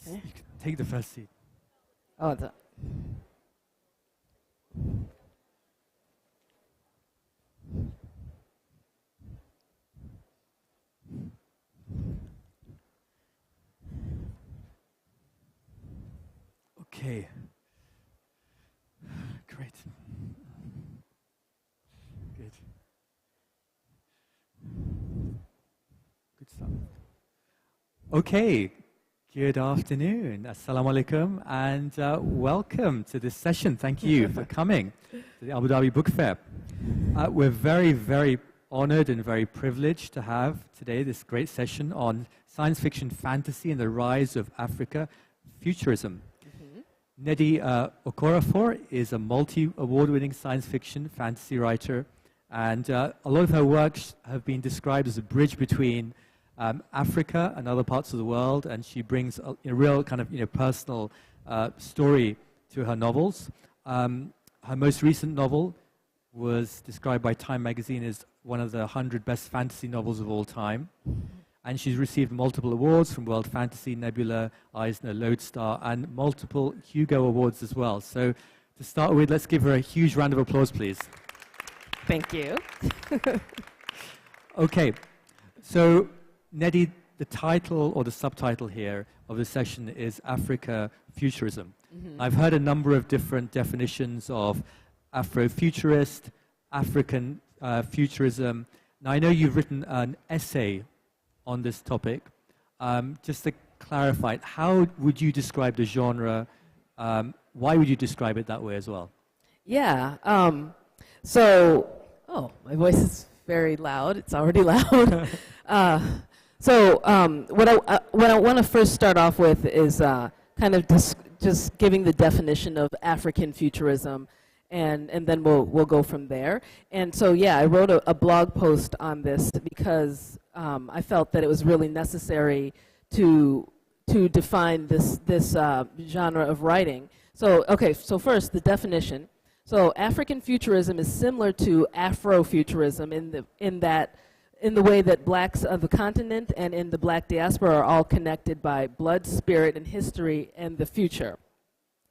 You can take the first seat. Oh, it's Okay. Great. Good. Good stuff. Okay. Good afternoon. Assalamu alaikum and welcome to this session. Thank you for coming to the Abu Dhabi Book Fair. We're very, very honored and very privileged to have today this great session on science fiction fantasy and the rise of Africafuturism. Nnedi Okorafur is a multi-award-winning science fiction fantasy writer, and a lot of her works have been described as a bridge between Africa and other parts of the world, and she brings a real kind of personal story to her novels. Her most recent novel was described by Time magazine as one of the 100 best fantasy novels of all time. And she's received multiple awards from World Fantasy, Nebula, Eisner, Lodestar, and multiple Hugo Awards as well. So to start with, let's give her a huge round of applause, please. Thank you. Okay, so Nnedi, the title or the subtitle here of the session is Africafuturism. I've heard a number of different definitions of Afrofuturist, African futurism. Now, I know you've written an essay on this topic. Just to clarify, how would you describe the genre? Why would you describe it that way as well? Yeah. Oh, my voice is very loud. It's already loud. What I want to first start off with is kind of just giving the definition of African futurism, and then we'll go from there. And so, yeah, I wrote a blog post on this because I felt that it was really necessary to define this genre of writing. So, okay, so first, the definition. So African futurism is similar to Afrofuturism in the way that blacks of the continent and in the black diaspora are all connected by blood, spirit, and history and the future.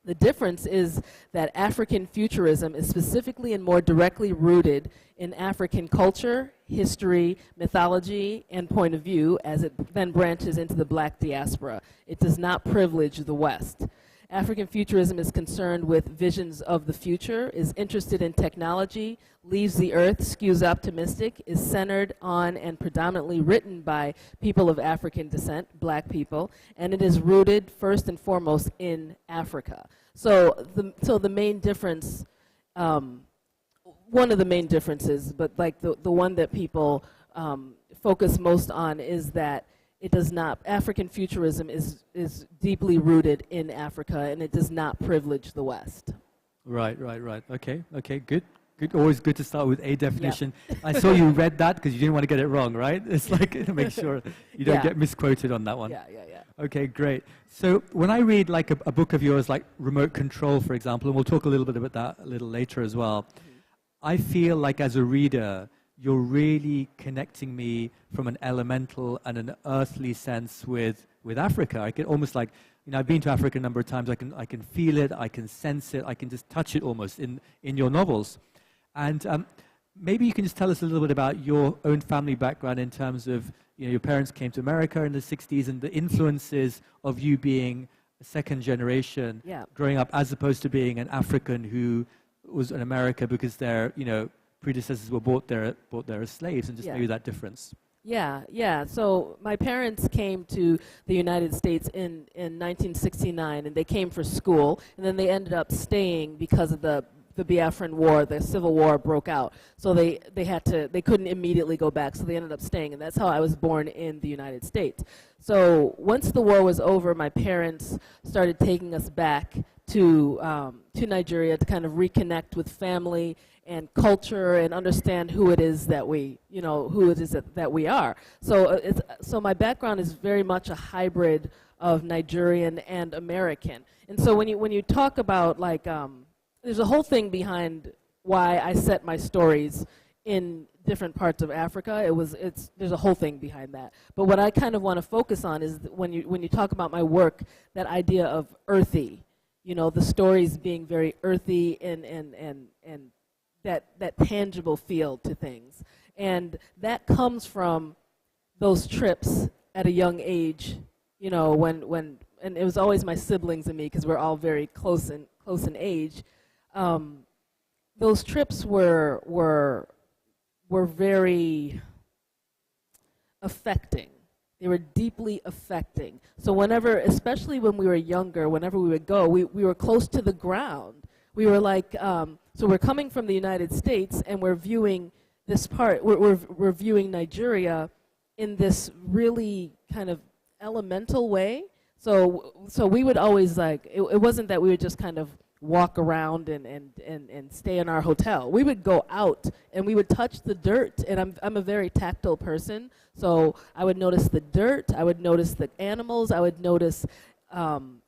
The difference is that African futurism is specifically and more directly rooted in African culture, history, mythology, and point of view as it then branches into the black diaspora. It does not privilege the West. African futurism is concerned with visions of the future, is interested in technology, leaves the earth, skews optimistic, is centered on and predominantly written by people of African descent, black people, and it is rooted first and foremost in Africa. So the main difference, one of the main differences, but like the one that people focus most on is that it does not, African futurism is deeply rooted in Africa, and it does not privilege the West. Right. Okay, good. Always good to start with a definition. Yeah. I saw you read that because you didn't want to get it wrong, right? It's like to make sure you don't get misquoted on that one. Yeah. Okay, great. So when I read like a book of yours, like Remote Control, for example, and we'll talk a little bit about that a little later as well, I feel like as a reader, you're really connecting me from an elemental and an earthly sense with Africa. I get almost like, I've been to Africa a number of times. I can feel it, I can sense it, I can just touch it almost in your novels. And maybe you can just tell us a little bit about your own family background in terms of, your parents came to America in the 60s and the influences of you being a second generation growing up as opposed to being an African who was in America because their, predecessors were bought there as slaves, and just maybe that difference. Yeah. So my parents came to the United States in 1969, and they came for school, and then they ended up staying because of the Biafran War. The Civil War broke out, so they couldn't immediately go back, so they ended up staying, and that's how I was born in the United States. So once the war was over, my parents started taking us back to Nigeria to kind of reconnect with family and culture and understand who it is that we are. So my background is very much a hybrid of Nigerian and American. And so when you talk about there's a whole thing behind why I set my stories in different parts of Africa. There's a whole thing behind that. But what I kind of want to focus on is when you talk about my work, that idea of earthy, the stories being very earthy and that tangible feel to things. And that comes from those trips at a young age, when and it was always my siblings and me, because we're all very close in age. Those trips were very affecting. They were deeply affecting. So whenever, especially when we were younger, whenever we would go, we were close to the ground. We were like, so we're coming from the United States, and we're viewing this part, we're viewing Nigeria in this really kind of elemental way. So we would always it wasn't that we would just kind of walk around and stay in our hotel. We would go out and we would touch the dirt, and I'm a very tactile person, so I would notice the dirt, I would notice the animals, I would notice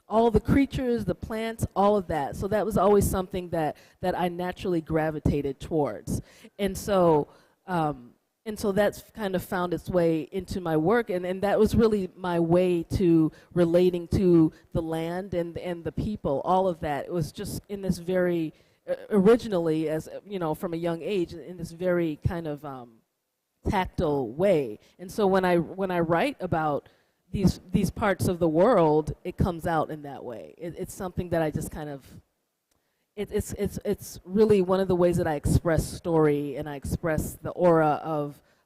all the creatures, the plants, all of that. So that was always something that I naturally gravitated towards. And so that's kind of found its way into my work, and that was really my way to relating to the land and the people, all of that. It was just in this very, originally, as from a young age, in this very kind of tactile way. And so when I write about these parts of the world, it comes out in that way. It's something that I just kind of, it's really one of the ways that I express story, and I express the aura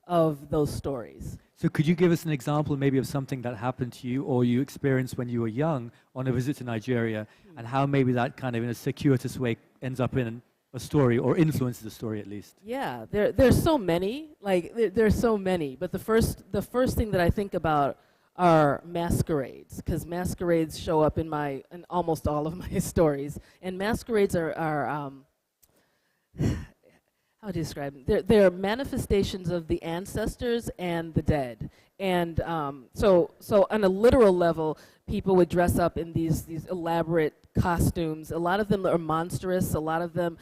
of those stories. So could you give us an example maybe of something that happened to you or you experienced when you were young on a visit to Nigeria, and how maybe that kind of in a circuitous way ends up in a story or influences the story at least? Yeah, there's so many, there's so many, but the first thing that I think about are masquerades, because masquerades show up in almost all of my stories. And masquerades are how do you describe them? They're manifestations of the ancestors and the dead. And so on a literal level, people would dress up in these elaborate costumes. A lot of them are monstrous. Some of them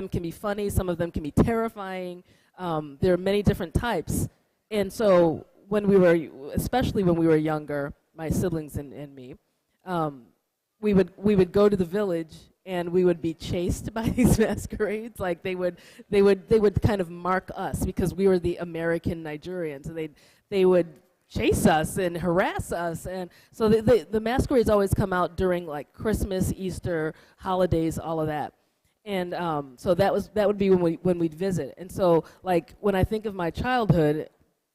can be funny. Some of them can be terrifying. There are many different types. And so especially when we were younger, my siblings and me, we would go to the village and we would be chased by these masquerades. Like they would kind of mark us because we were the American Nigerians. So they would chase us and harass us, and so the masquerades always come out during like Christmas, Easter, holidays, all of that. And so that would be when we'd visit. And so like when I think of my childhood,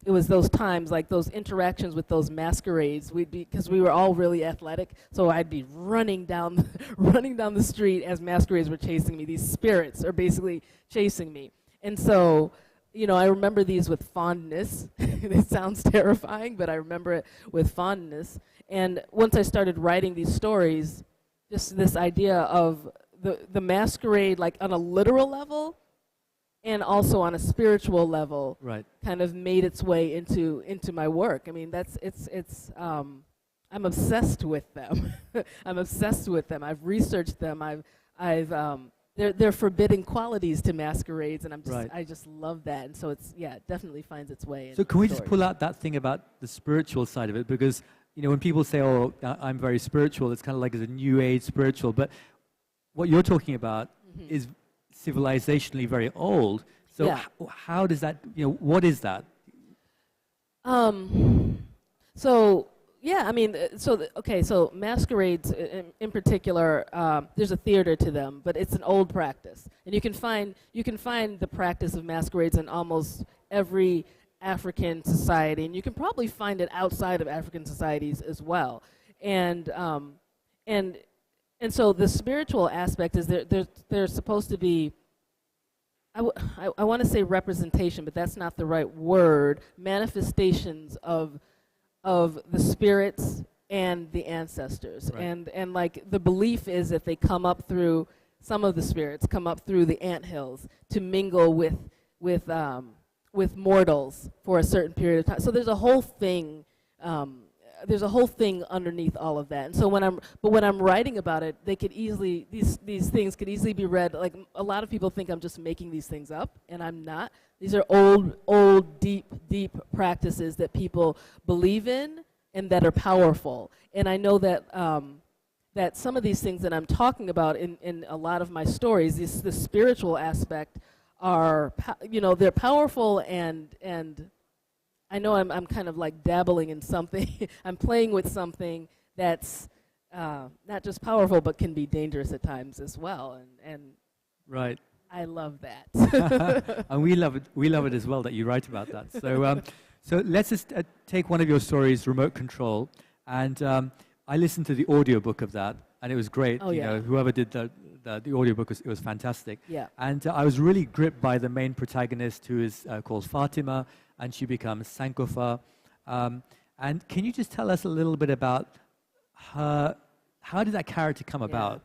it was those times, like those interactions with those masquerades. Because we were all really athletic, so I'd be running down the street as masquerades were chasing me. These spirits are basically chasing me. And so, I remember these with fondness. It sounds terrifying, but I remember it with fondness. And once I started writing these stories, just this idea of the masquerade, like on a literal level, and also on a spiritual level, right, kind of made its way into my work. I mean, I'm obsessed with them. I'm obsessed with them. I've researched them. They're forbidding qualities to masquerades, and I just love that. And so it definitely finds its way. So can we just pull out that thing about the spiritual side of it? Because when people say, "Oh, I'm very spiritual," it's kind of like it's a new age spiritual. But what you're talking about is civilizationally very old. So how does that, what is that? So masquerades in particular, there's a theater to them, but it's an old practice. And you can find the practice of masquerades in almost every African society, and you can probably find it outside of African societies as well. And so the spiritual aspect is there's supposed to be, I want to say representation, but that's not the right word, manifestations of the spirits and the ancestors. Right. And like the belief is that they come up through, some of the spirits come up through the anthills to mingle with mortals for a certain period of time. So there's a whole thing there's a whole thing underneath all of that. And so when I'm writing about it, they could easily, these things could easily be read, like a lot of people think I'm just making these things up, and I'm not. These are old, deep practices that people believe in and that are powerful. And I know that that some of these things that I'm talking about in a lot of my stories, the spiritual aspect, are, they're powerful, and I know I'm kind of like dabbling in something. I'm playing with something that's not just powerful, but can be dangerous at times as well. And right. I love that. And we love it. We love it as well that you write about that. So, so let's just take one of your stories, Remote Control, and I listened to the audiobook of that, and it was great. Oh, you yeah. know, whoever did the audiobook, it was fantastic. Yeah. And I was really gripped by the main protagonist, who is called Fatima, and she becomes Sankofa. And can you just tell us a little bit about her? How did that character come about?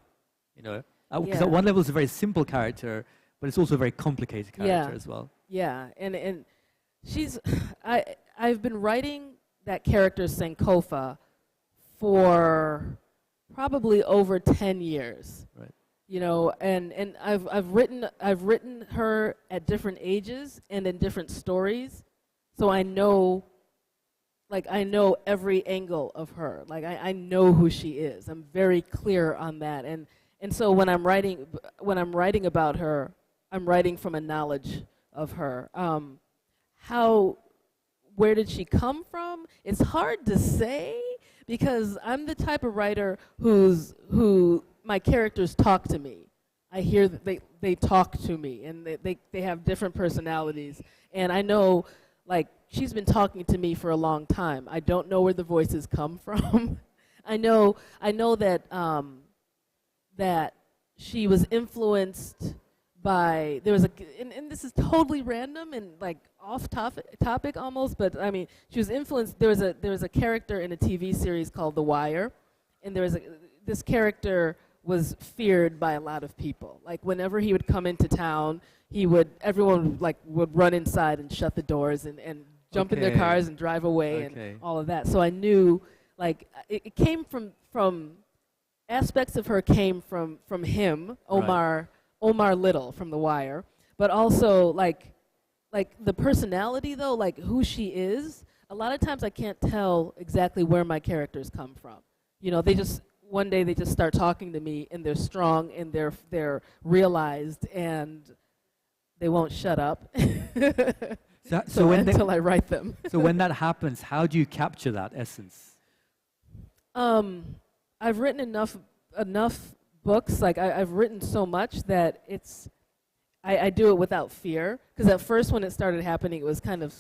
You know, because at one level it's a very simple character, but it's also a very complicated character as well. Yeah, and she's I've been writing that character Sankofa for probably over 10 years. Right. You know, and I've written her at different ages and in different stories, so I know every angle of her. Like I know who she is. I'm very clear on that, and so when I'm writing about her, I'm writing from a knowledge of her. Where did she come from? It's hard to say, because I'm the type of writer who my characters talk to me. I hear that they talk to me, and they have different personalities. And I know, like, she's been talking to me for a long time. I don't know where the voices come from. I know that that she was influenced by, there was and this is totally random and like off topic almost, but I mean, she was influenced. There was a character in a TV series called The Wire, and this character was feared by a lot of people. Like whenever he would come into town, everyone would run inside and shut the doors and jump in their cars and drive away and all of that. So I knew, like, it came from aspects of her came from him, Omar Little from The Wire, but also like the personality though, like who she is. A lot of times I can't tell exactly where my characters come from. You know, one day they just start talking to me, and they're strong and they're realized, and they won't shut up. So until I write them. So when that happens, how do you capture that essence? I've written enough books. Like I've written so much that I do it without fear. Because at first, when it started happening, it was kind of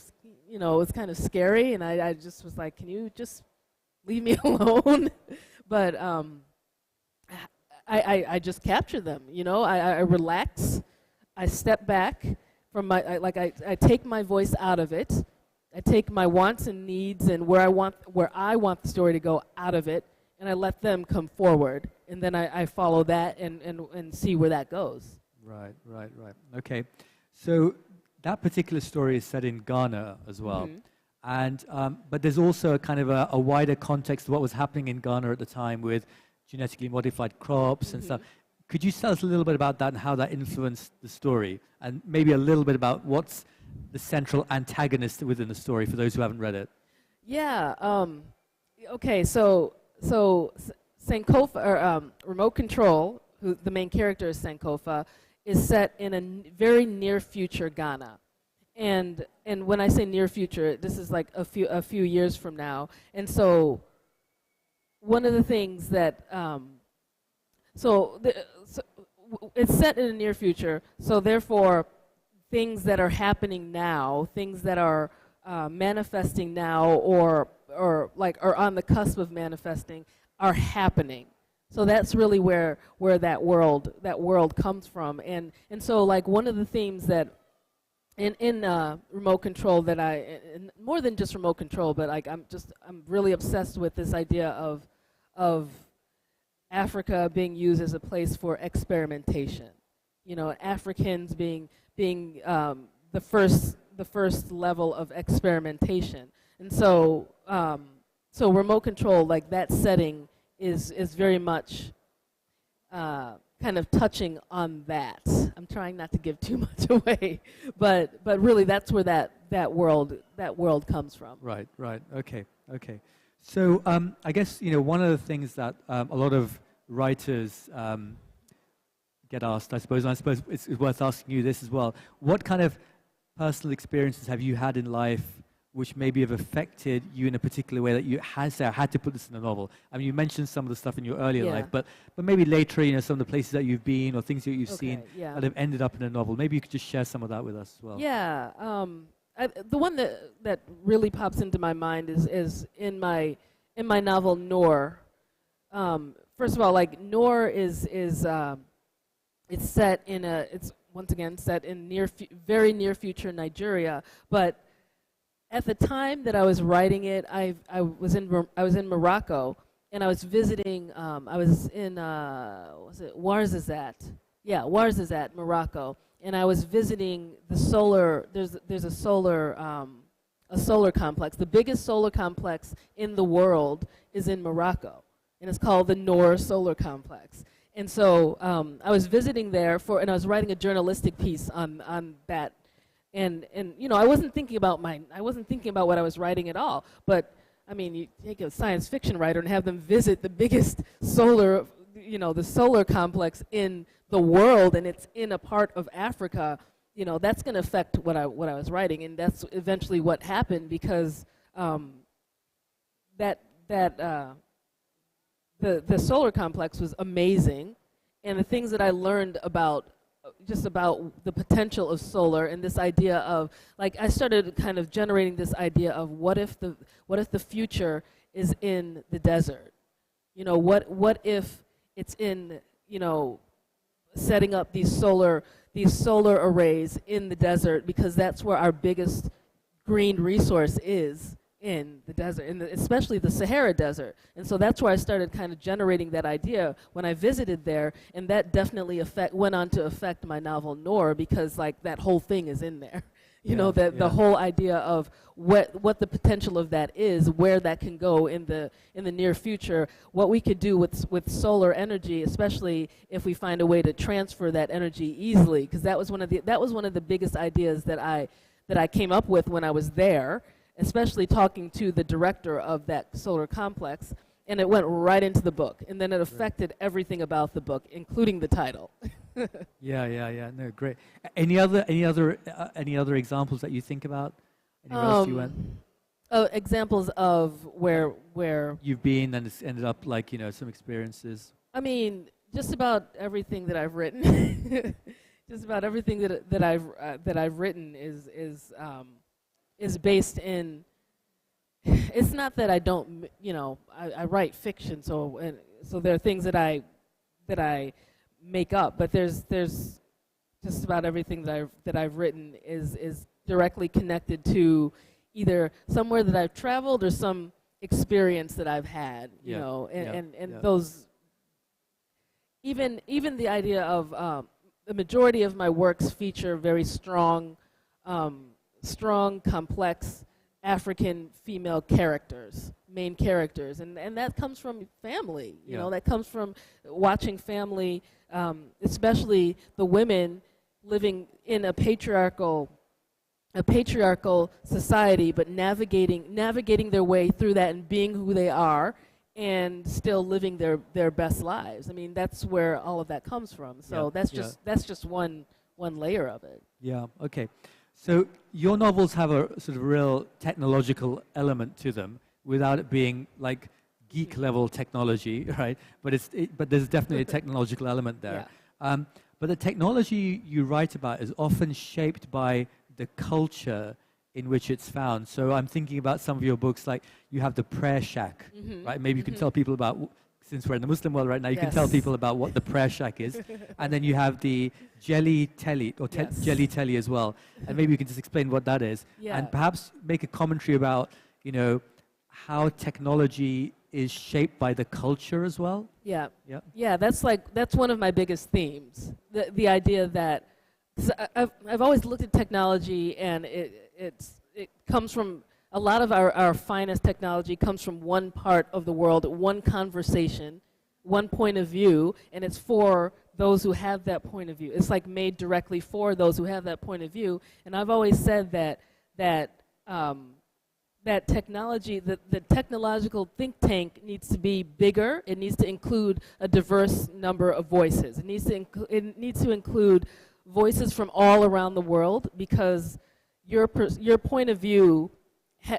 scary, and I just was like, can you just leave me alone? But I just capture them. You know, I relax. I step back from I take my voice out of it. I take my wants and needs and where I want the story to go out of it, and I let them come forward, and then I follow that and see where that goes. Right. Okay, so that particular story is set in Ghana as well, and but there's also a kind of a wider context of what was happening in Ghana at the time with genetically modified crops and stuff. Could you tell us a little bit about that and how that influenced the story, and maybe a little bit about what's the central antagonist within the story for those who haven't read it? Yeah. Okay. So Sankofa, or Remote Control, who the main character is Sankofa, is set in a very near future Ghana, and when I say near future, this is like a few years from now. And so one of the things that it's set in the near future, so therefore things that are happening now, things that are manifesting now or are on the cusp of manifesting are happening. So that's really where that world comes from. And so like one of the themes that in Remote Control that more than just Remote Control, but like I'm really obsessed with this idea of Africa being used as a place for experimentation. You know, Africans being the first level of experimentation. And so so remote control, like that setting, is very much kind of touching on that. I'm trying not to give too much away, but really that's where that world comes from. Right, right. Okay, okay. So I guess one of the things that a lot of writers get asked, I suppose, and I suppose it's worth asking you this as well. What kind of personal experiences have you had in life which maybe have affected you in a particular way that you had to put this in a novel? I mean, you mentioned some of the stuff in your earlier life, but maybe later, some of the places that you've been or things that you've seen that have ended up in a novel. Maybe you could just share some of that with us as well. Yeah. The one that really pops into my mind is in my novel Noor. First of all, like Noor is it's set in it's once again set in very near future Nigeria, but at the time that I was writing it, I was in Morocco, and I was visiting. I was in Ouarzazate? Yeah, Ouarzazate, Morocco, and I was visiting the solar. There's a solar complex. The biggest solar complex in the world is in Morocco, and it's called the Noor Solar Complex. And so I was visiting there and I was writing a journalistic piece on that. And I wasn't thinking about what I was writing at all. But I mean, you take a science fiction writer and have them visit the biggest solar, the solar complex in the world, and it's in a part of Africa. That's going to affect what I was writing, and that's eventually what happened, because the solar complex was amazing, and the things that I learned about the potential of solar, and this idea of, like, I started kind of generating this idea of what if the future is in the desert? What if it's in, setting up these solar arrays in the desert, because that's where our biggest green resource is, in the desert, especially the Sahara Desert. And so that's where I started kind of generating that idea when I visited there, and that definitely went on to affect my novel Noor, because like that whole thing is in there. The whole idea of what the potential of that is, where that can go in the near future, what we could do with solar energy, especially if we find a way to transfer that energy easily, because that was one of the biggest ideas that I came up with when I was there, especially talking to the director of that solar complex, and it went right into the book, and then it affected everything about the book, including the title. Yeah. No, great. Any other examples that you think about? Anywhere else you went? Examples of where you've been, and it's ended up like some experiences. I mean, just about everything that I've written. Just about everything that I've written is based in. It's not that I don't, I write fiction, so there are things that I make up, but there's just about everything that I've written is directly connected to either somewhere that I've traveled or some experience that I've had, and those. Even the idea of the majority of my works feature very strong, complex African female characters, main characters, and that comes from family. That comes from watching family, especially the women living in a patriarchal society, but navigating their way through that and being who they are, and still living their best lives. I mean, that's where all of that comes from. So that's just one layer of it. Yeah. Okay. So your novels have a sort of real technological element to them, without it being like geek level technology, right? But there's definitely a technological element there. Yeah. But the technology you write about is often shaped by the culture in which it's found. So I'm thinking about some of your books, like you have the prayer shack, right? Maybe you can tell people about, since we're in the Muslim world right now, you can tell people about what the prayer shack is. And then you have the jelly telly, or jelly telly as well. And maybe you can just explain what that is. Yeah. And perhaps make a commentary about, how technology is shaped by the culture as well. Yeah. That's one of my biggest themes. The idea that I've always looked at technology, and it comes from a lot of our finest technology comes from one part of the world, one conversation, one point of view, and it's for those who have that point of view. It's like made directly for those who have that point of view. And I've always said that technology, the technological think tank needs to be bigger. It needs to include a diverse number of voices. It needs to include voices from all around the world, because your point of view,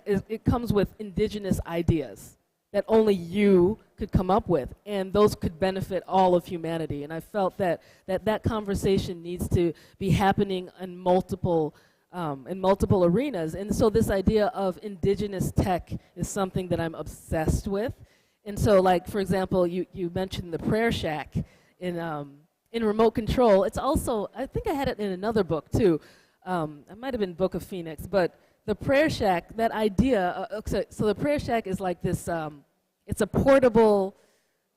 it comes with indigenous ideas that only you could come up with, and those could benefit all of humanity. And I felt that conversation needs to be happening in multiple arenas. And so this idea of indigenous tech is something that I'm obsessed with. And so, like, for example, you mentioned the prayer shack in remote control. It's also, I think I had it in another book too. It might have been Book of Phoenix, but the prayer shack, that idea, so the prayer shack is like this, it's a portable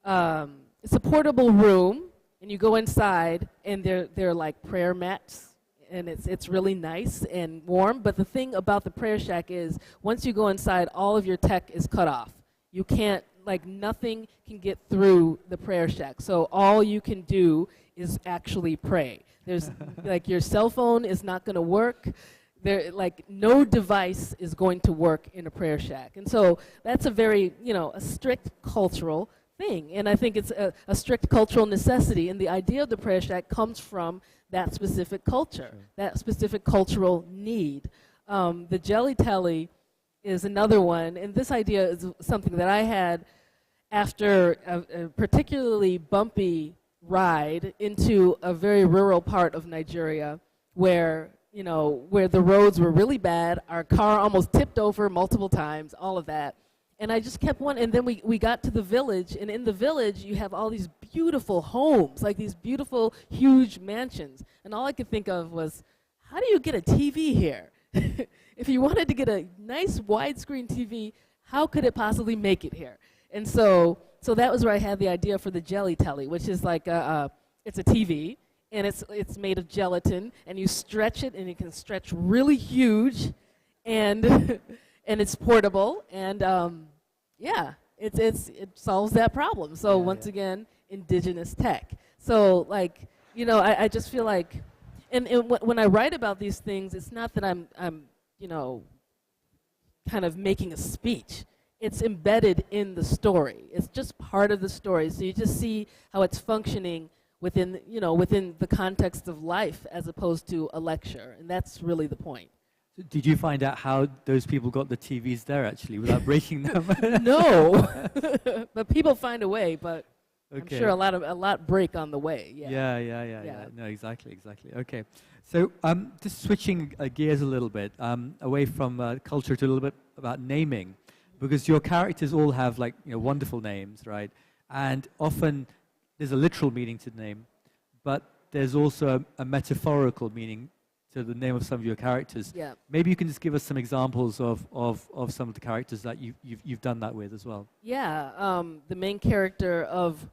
room, and you go inside, and they're like prayer mats, and it's really nice and warm. But the thing about the prayer shack is, once you go inside, all of your tech is cut off. You can't, like, nothing can get through the prayer shack. So all you can do is actually pray. There's, like, your cell phone is not going to work. There, like, no device is going to work in a prayer shack. And so that's a very, a strict cultural thing. And I think it's a strict cultural necessity. And the idea of the prayer shack comes from that specific culture, that specific cultural need. The jelly telly is another one. And this idea is something that I had after a particularly bumpy ride into a very rural part of Nigeria, where the roads were really bad. Our car almost tipped over multiple times, all of that. And I just kept and then we got to the village, and in the village you have all these beautiful homes, like these beautiful, huge mansions. And all I could think of was, how do you get a TV here? If you wanted to get a nice widescreen TV, how could it possibly make it here? And so that was where I had the idea for the jelly telly, which is like it's a TV, and it's made of gelatin, and you stretch it, and it can stretch really huge, and and it's portable, and it solves that problem. So once again, indigenous tech. So, like, I just feel like, and when I write about these things, it's not that I'm kind of making a speech. It's embedded in the story. It's just part of the story. So you just see how it's functioning within the context of life, as opposed to a lecture, and that's really the point. So did you find out how those people got the TVs there, actually, without breaking them? No, but people find a way. But okay. I'm sure a lot break on the way. Yeah. No, exactly. Okay, so just switching gears a little bit, away from culture to a little bit about naming, because your characters all have, like, wonderful names, right? And often there's a literal meaning to the name, but there's also a metaphorical meaning to the name of some of your characters. Yeah. Maybe you can just give us some examples of some of the characters that you've done that with as well. Yeah, the main character of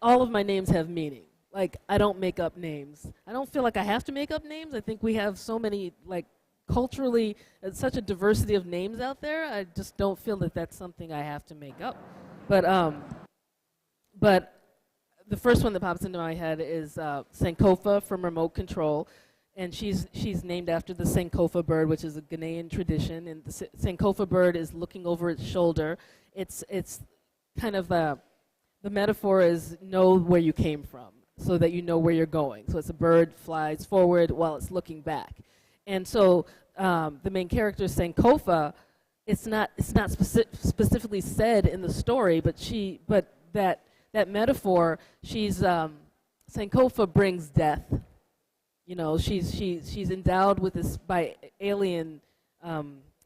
all of my names have meaning. Like, I don't make up names. I don't feel like I have to make up names. I think we have so many, like, culturally, such a diversity of names out there. I just don't feel that that's something I have to make up. But the first one that pops into my head is Sankofa from Remote Control, and she's named after the Sankofa bird, which is a Ghanaian tradition. And the Sankofa bird is looking over its shoulder. It's kind of the metaphor is know where you came from, so that you know where you're going. So it's a bird flies forward while it's looking back. And so the main character, Sankofa, it's not specifically said in the story, but that metaphor, Sankofa brings death. She's endowed with this by alien.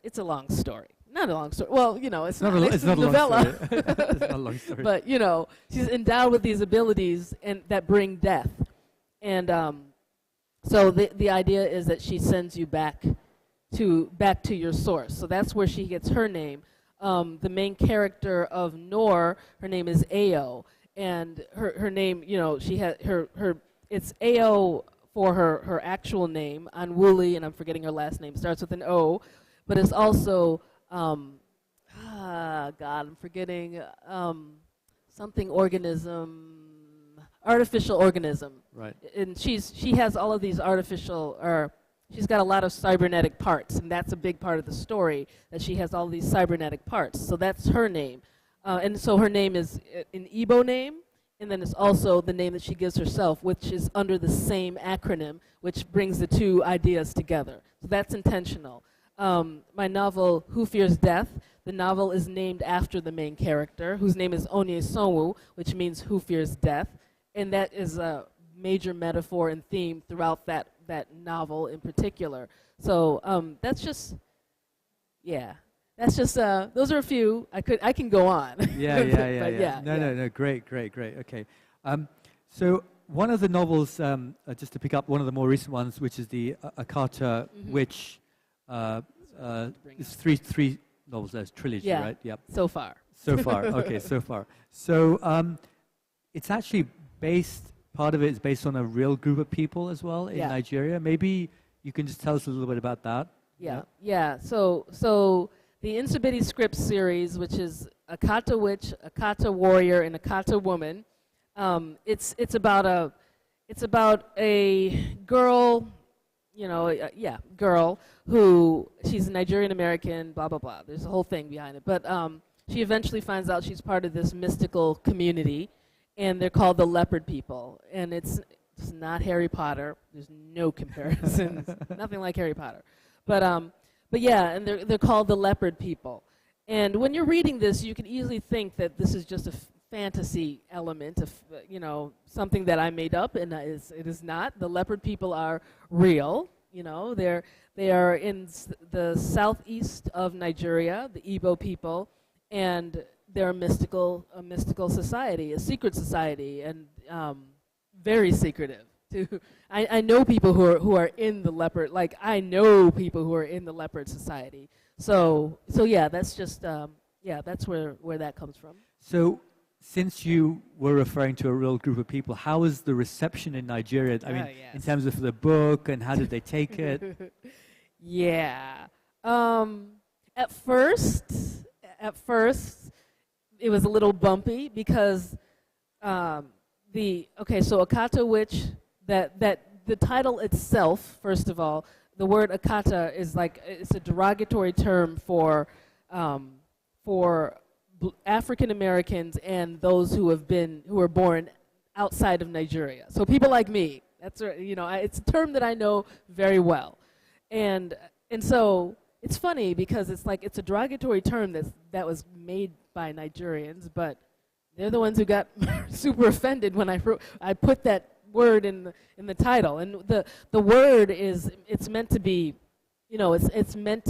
It's a long story. Not a long story. Well, it's not a novella. It's not a long story. But she's endowed with these abilities and that bring death, and so the idea is that she sends you back to your source. So that's where she gets her name. The main character of Noor, her name is Ao, and her name, she has her it's Ao for her actual name, Anwuli, and I'm forgetting her last name, starts with an O, but it's also God, I'm forgetting something organism, artificial organism. Right. And she has all of these artificial, or she's got a lot of cybernetic parts, and that's a big part of the story, that she has all these cybernetic parts. So that's her name. And so her name is an Igbo name, and then it's also the name that she gives herself, which is under the same acronym, which brings the two ideas together. So that's intentional. My novel, Who Fears Death, the novel is named after the main character, whose name is Onye Sonwu, which means who fears death. And that is a major metaphor and theme throughout that novel in particular. So that's just, yeah. That's just, those are a few. I can go on. Yeah. No, great. Okay. So one of the novels, just to pick up one of the more recent ones, which is the Akata Witch, it's three novels, there's trilogy, right? Yeah, so far. Okay, so far. So it's actually part of it is based on a real group of people as well in Nigeria. Maybe you can just tell us a little bit about that. Yeah. So the Nsibidi Scripts series, which is Akata Witch, Akata Warrior, and Akata Woman, it's about a girl, girl who, she's a Nigerian American, blah blah blah. There's a whole thing behind it, but she eventually finds out she's part of this mystical community, and they're called the Leopard People, and it's not Harry Potter. There's no comparisons, nothing like Harry Potter, but yeah, and they're called the Leopard People. And when you're reading this, you can easily think that this is just a fantasy element of, something that I made up, and it is not. The Leopard People are real. They are in the southeast of Nigeria, the Igbo people, and they're a mystical society, a secret society, and very secretive. I know people who are in the leopard. Like, I know people who are in the leopard society. So yeah, that's just that's where that comes from. So, since you were referring to a real group of people, how was the reception in Nigeria? I mean, in terms of the book, and how did they take it? Yeah. At first, it was a little bumpy because so Akata Witch, that the title itself, first of all, the word Akata is it's a derogatory term for African Americans and those who are born outside of Nigeria. So people like me. That's it's a term that I know very well, and so it's funny because it's a derogatory term that was made by Nigerians, but they're the ones who got super offended when I put that word in the title. And the word it's meant to be, it's meant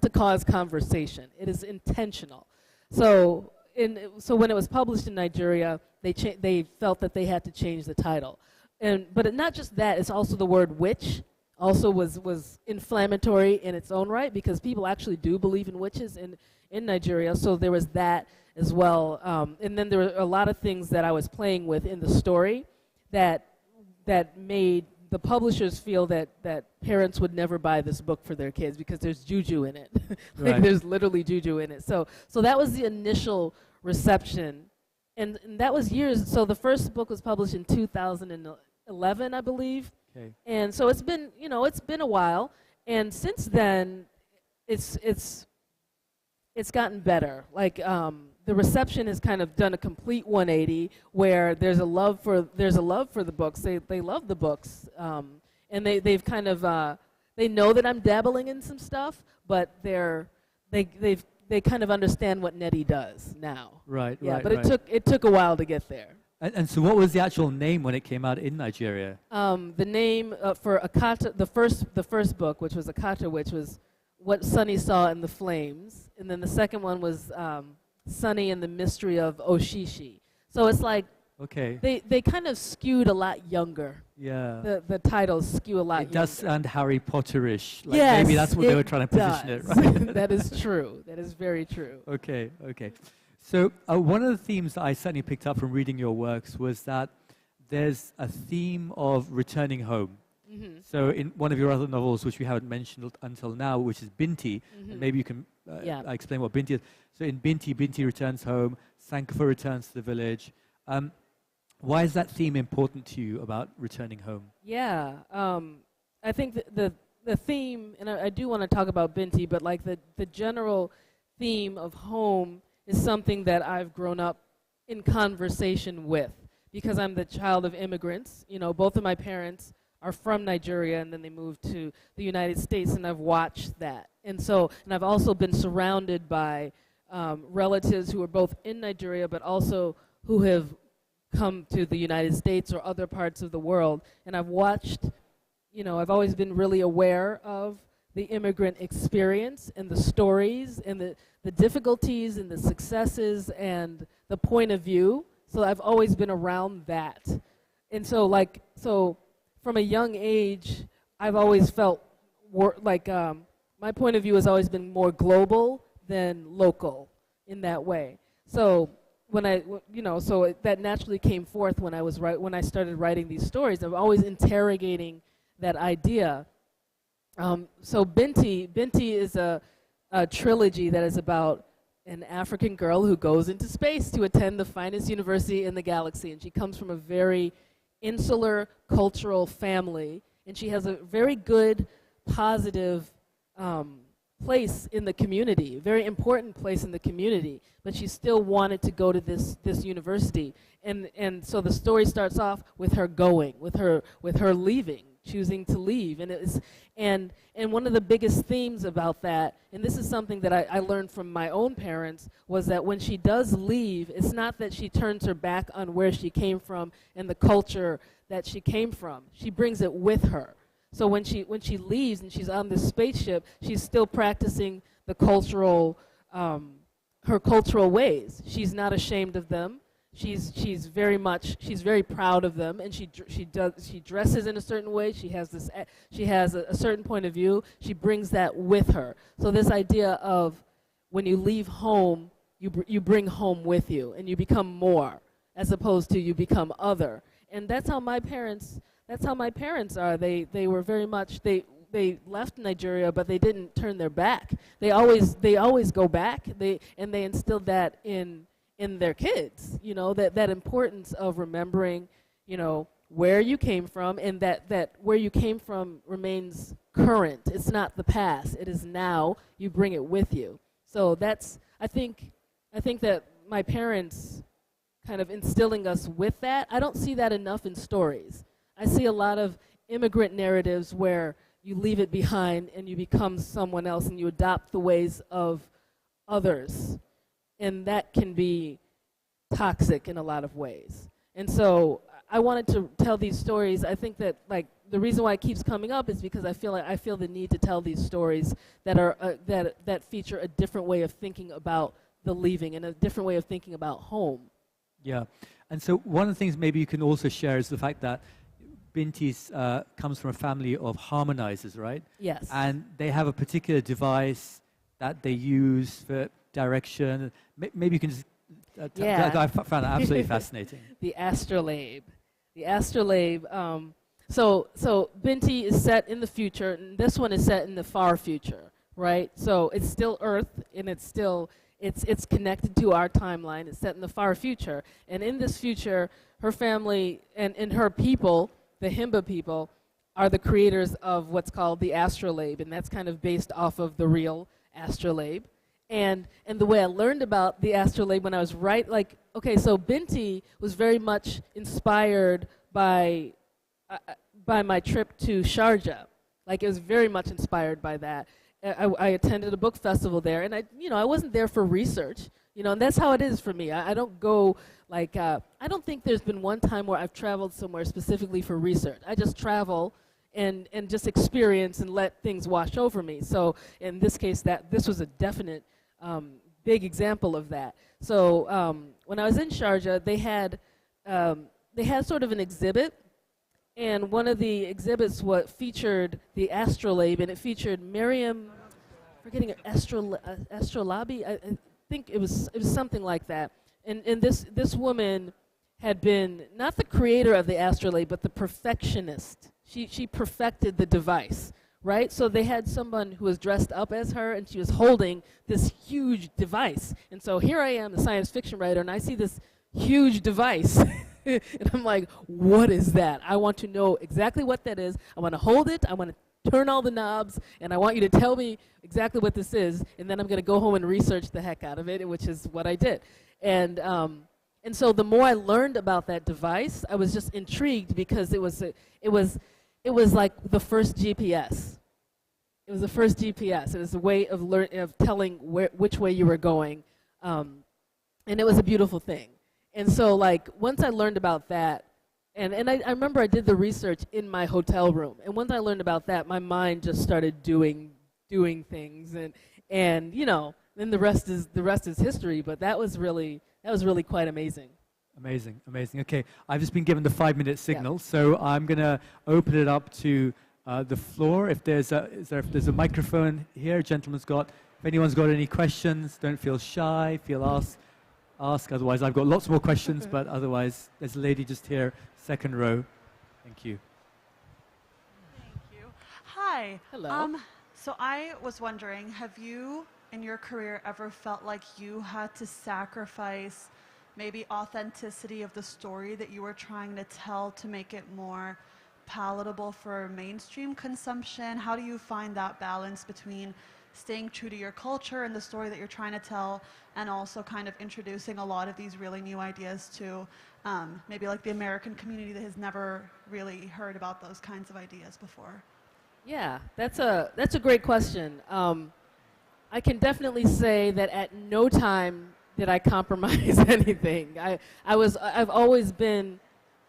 to cause conversation. It is intentional. So when it was published in Nigeria, they felt that they had to change the title. But not just that, it's also the word witch also was inflammatory in its own right, because people actually do believe in witches in Nigeria. So there was that as well. And then there were a lot of things that I was playing with in the story that made the publishers feel that parents would never buy this book for their kids because there's juju in it. There's literally juju in it. So that was the initial reception. And that was years. So the first book was published in 2011, I believe. Okay. And so it's been a while. And since then, it's gotten better. The reception has kind of done a complete 180, where there's a love for the books. They love the books, and they've kind of they know that I'm dabbling in some stuff, but they kind of understand what Nnedi does now. Right. But it took a while to get there. And so, what was the actual name when it came out in Nigeria? The name for Akata, the first book, which was Akata, which was What Sunny Saw in the Flames, and then the second one was Sunny and the Mystery of Oshishi. So it's they kind of skewed a lot younger. Yeah. The titles skew a lot younger. It does sound Harry Potter-ish. Yes, maybe that's what they were trying to position it, right? That is true. That is very true. Okay. So one of the themes that I certainly picked up from reading your works was that there's a theme of returning home. Mm-hmm. So in one of your other novels, which we haven't mentioned until now, which is Binti, and maybe you can explain what Binti is. So in Binti, Binti returns home, Sankofa returns to the village. Why is that theme important to you about returning home? Yeah, I think the theme, and I do want to talk about Binti, but like the general theme of home is something that I've grown up in conversation with, because I'm the child of immigrants. You know, both of my parents are from Nigeria, and then they moved to the United States, and I've watched that. And I've also been surrounded by relatives who are both in Nigeria, but also who have come to the United States or other parts of the world. And I've watched, you know, I've always been really aware of the immigrant experience and the stories and the difficulties and the successes and the point of view. So I've always been around that. And so from a young age, I've always felt my point of view has always been more global than local in that way. So that naturally came forth when I started writing these stories. I'm always interrogating that idea. So Binti is a trilogy that is about an African girl who goes into space to attend the finest university in the galaxy, and she comes from a very insular cultural family, and she has a very good, positive place in the community, very important place in the community, but she still wanted to go to this university. And so the story starts off with her going, with her leaving, choosing to leave. And one of the biggest themes about that, and this is something that I learned from my own parents, was that when she does leave, it's not that she turns her back on where she came from and the culture that she came from. She brings it with her. So when she leaves and she's on this spaceship, she's still practicing the cultural, her cultural ways. She's not ashamed of them. She's very proud of them, and she dresses in a certain way. She has a certain point of view. She brings that with her. So this idea of when you leave home, you bring home with you, and you become more, as opposed to you become other. And that's how my parents are. They were very much they left Nigeria, but they didn't turn their back. They always go back. They instilled that in their kids, you know, that importance of remembering, you know, where you came from, and that where you came from remains current. It's not the past. It is now. You bring it with you. So I think that my parents kind of instilling us with that. I don't see that enough in stories. I see a lot of immigrant narratives where you leave it behind and you become someone else and you adopt the ways of others. And that can be toxic in a lot of ways. And so I wanted to tell these stories. I think that the reason why it keeps coming up is because I feel the need to tell these stories that are that feature a different way of thinking about the leaving and a different way of thinking about home. Yeah, and so one of the things maybe you can also share is the fact that Binti comes from a family of harmonizers, right? Yes. And they have a particular device that they use for direction. Maybe you can just I found that absolutely fascinating. The astrolabe. The astrolabe. So Binti is set in the future, and this one is set in the far future, right? So it's still Earth, and it's connected to our timeline. It's set in the far future. And in this future, her family and her people, the Himba people, are the creators of what's called the astrolabe, and that's kind of based off of the real astrolabe. And the way I learned about the astrolabe when I was so Binti was very much inspired by my trip to Sharjah. Like, it was very much inspired by that. I attended a book festival there, and I wasn't there for research, and that's how it is for me. I don't go I don't think there's been one time where I've traveled somewhere specifically for research. I just travel and just experience and let things wash over me. So in this case, this was a definite big example of that. So when I was in Sharjah, they had sort of an exhibit. And one of the exhibits featured the astrolabe, and it featured Miriam, forgetting astrolabe. I think it was something like that. And this woman had been not the creator of the astrolabe, but the perfectionist she perfected the device, right? So they had someone who was dressed up as her, and she was holding this huge device. And so here I am, the science fiction writer, and I see this huge device. And I'm like, what is that? I want to know exactly what that is. I want to hold it. I want to turn all the knobs, and I want you to tell me exactly what this is, and then I'm going to go home and research the heck out of it, which is what I did. And so the more I learned about that device, I was just intrigued because it was like the first GPS. It was the first GPS. It was a way of telling which way you were going, and it was a beautiful thing. And so, like, once I learned about that, and I remember I did the research in my hotel room, and once I learned about that, my mind just started doing things, and you know, then the rest is history. But that was really quite amazing. Amazing, amazing. Okay, I've just been given the 5-minute signal, so I'm going to open it up to the floor. If there's a microphone here, gentleman's got. If anyone's got any questions, don't feel shy. Ask. Otherwise, I've got lots more questions. But otherwise, there's a lady just here, second row. Thank you. Thank you. Hi. Hello. So I was wondering, have you, in your career, ever felt like you had to sacrifice maybe authenticity of the story that you were trying to tell to make it more palatable for mainstream consumption? How do you find that balance between staying true to your culture and the story that you're trying to tell, and also kind of introducing a lot of these really new ideas to maybe like the American community that has never really heard about those kinds of ideas before? Yeah, that's a great question. I can definitely say that at no time did I compromise anything. I've always been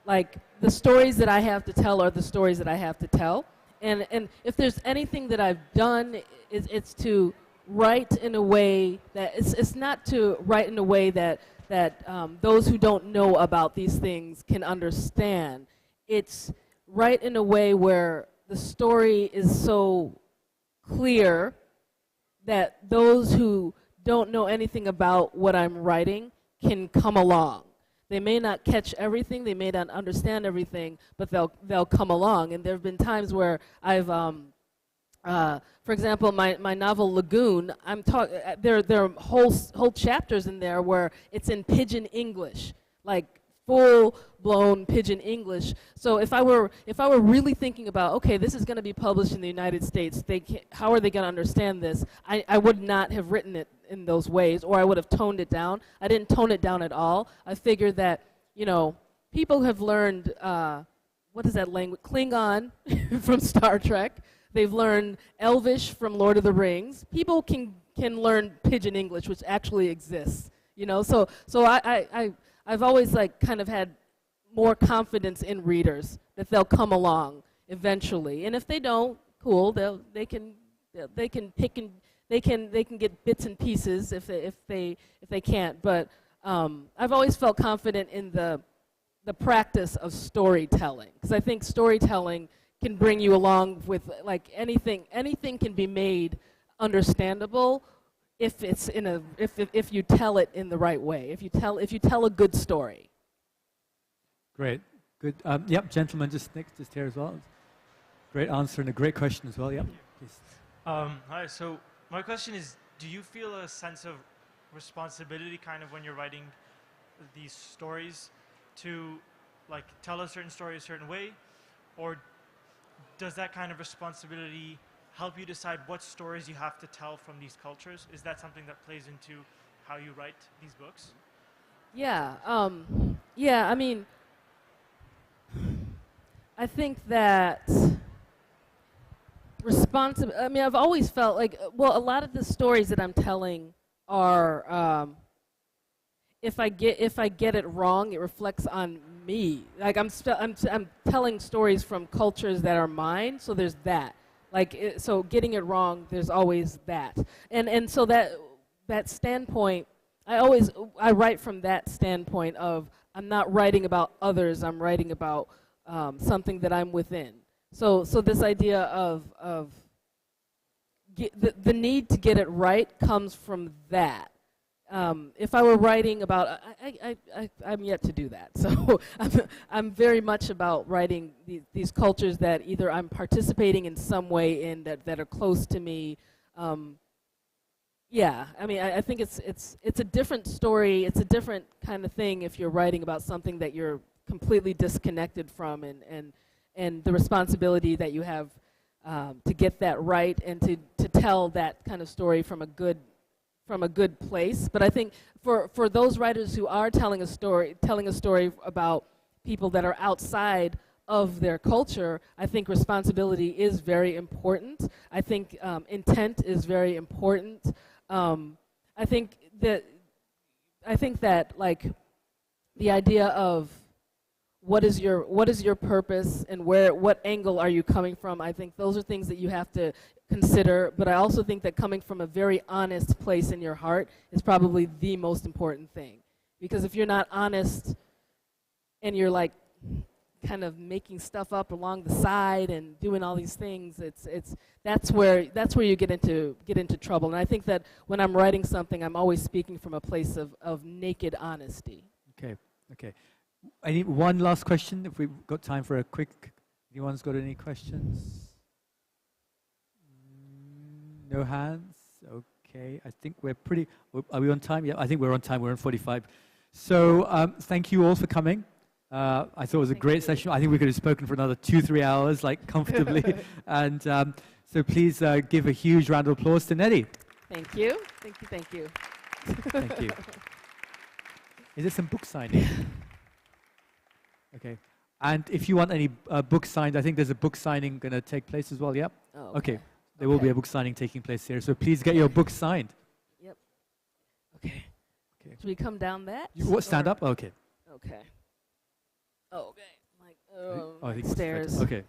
like, the stories that I have to tell are the stories that I have to tell. And if there's anything that I've done, it's to write in a way that it's not to write in a way that those who don't know about these things can understand. It's write in a way where the story is so clear that those who don't know anything about what I'm writing can come along. They may not catch everything, they may not understand everything, but they'll come along. And there have been times where I've, for example, my novel Lagoon, there are whole chapters in there where it's in pidgin English, like full-blown pidgin English. So if I were really thinking about, okay, this is going to be published in the United States, how are they going to understand this? I would not have written it in those ways, or I would have toned it down. I didn't tone it down at all. I figured that, you know, people have learned, what is that language? Klingon from Star Trek. They've learned Elvish from Lord of the Rings. People can learn pidgin English, which actually exists, you know. So I've always like kind of had more confidence in readers that they'll come along eventually. And if they don't, cool. They can get bits and pieces if they can't. But I've always felt confident in the practice of storytelling, because I think storytelling can bring you along with like anything. Anything can be made understandable if it's if you tell it in the right way. If you tell a good story. Great. Good. Yep, gentleman just here as well. Great answer and a great question as well. Yep. Please. Hi. So my question is, do you feel a sense of responsibility kind of when you're writing these stories to like tell a certain story a certain way, or does that kind of responsibility help you decide what stories you have to tell from these cultures? Is that something that plays into how you write these books? Yeah. Yeah, I mean, I think that I mean, I've always felt like, well, a lot of the stories that I'm telling are, if I get it wrong, it reflects on me. Like I'm telling stories from cultures that are mine, so there's that. Like so, getting it wrong, there's always that. And so that standpoint, I write from that standpoint of I'm not writing about others. I'm writing about something that I'm within. So this idea of the need to get it right comes from that. if I were writing about, I'm yet to do that. So I'm very much about writing these cultures that either I'm participating in some way in that are close to me. Yeah, I mean, I think it's a different story. It's a different kind of thing if you're writing about something that you're completely disconnected from, and the responsibility that you have to get that right and to tell that kind of story from a good place. But I think for those writers who are telling a story about people that are outside of their culture, I think responsibility is very important. I think intent is very important. I think that like the idea of what is your purpose and what angle are you coming from, I think those are things that you have to consider. But I also think that coming from a very honest place in your heart is probably the most important thing. Because if you're not honest and you're like kind of making stuff up along the side and doing all these things, that's where you get into trouble. And I think that when I'm writing something, I'm always speaking from a place of naked honesty. Okay. One last question, if we've got time for a quick. Anyone's got any questions? No hands? Okay, I think we're pretty. Are we on time? Yeah, I think we're on time. We're on 45. So thank you all for coming. I thought it was a great session. I think we could have spoken for another 2-3 hours, like comfortably. And so please give a huge round of applause to Nnedi. Thank you. Thank you. Thank you. Is there some book signing? Okay. And if you want any book signed, I think there's a book signing going to take place as well. Yep. Oh, okay. There will be a book signing taking place here. So please get your book signed. Yep. Okay. Should we come down that? Stand up? Okay. Okay. Oh, okay. Like, I think stairs. Okay.